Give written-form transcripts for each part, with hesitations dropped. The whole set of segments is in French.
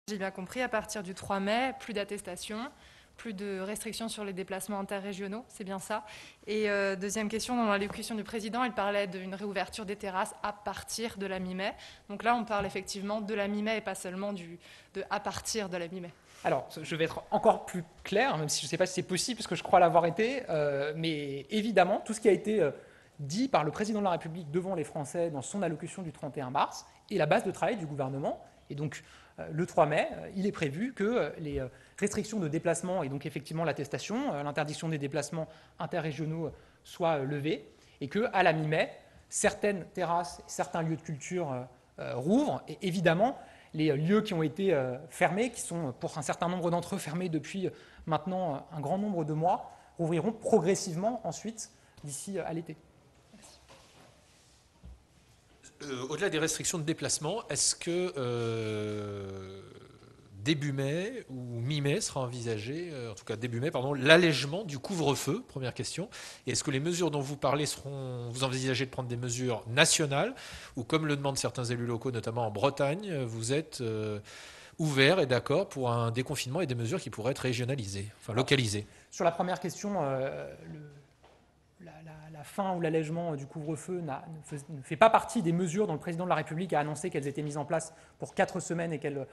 J'ai bien compris, à partir du 3 mai, plus d'attestation, plus de restrictions sur les déplacements interrégionaux, c'est bien ça. Et deuxième question, dans l'allocution du président, il parlait d'une réouverture des terrasses à partir de la mi-mai. Donc là, on parle effectivement de la mi-mai et pas seulement de à partir de la mi-mai. Alors, je vais être encore plus clair, même si je ne sais pas si c'est possible, parce que je crois l'avoir été, mais évidemment, tout ce qui a été dit par le président de la République devant les Français dans son allocution du 31 mars est la base de travail du gouvernement. Et donc, le 3 mai, il est prévu que les restrictions de déplacement et donc effectivement l'attestation, l'interdiction des déplacements interrégionaux soient levées et qu'à la mi-mai, certaines terrasses et certains lieux de culture rouvrent. Et évidemment, les lieux qui ont été fermés, qui sont pour un certain nombre d'entre eux fermés depuis maintenant un grand nombre de mois, rouvriront progressivement ensuite d'ici à l'été. Au-delà des restrictions de déplacement, est-ce que début mai ou mi-mai sera envisagé, en tout cas début mai, pardon, l'allègement du couvre-feu, première question. Et est-ce que les mesures dont vous parlez vous envisagez de prendre des mesures nationales ou comme le demandent certains élus locaux, notamment en Bretagne, vous êtes ouvert et d'accord pour un déconfinement et des mesures qui pourraient être régionalisées, enfin localisées? Sur la première question, la fin ou l'allègement du couvre-feu ne fait pas partie des mesures dont le président de la République a annoncé qu'elles étaient mises en place pour 4 semaines et qu'elles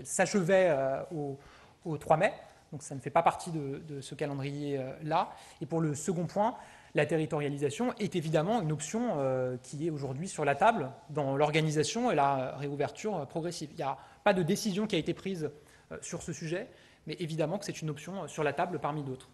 s'achevaient au 3 mai. Donc ça ne fait pas partie de ce calendrier-là. Et pour le second point, la territorialisation est évidemment une option qui est aujourd'hui sur la table dans l'organisation et la réouverture progressive. Il n'y a pas de décision qui a été prise sur ce sujet, mais évidemment que c'est une option sur la table parmi d'autres.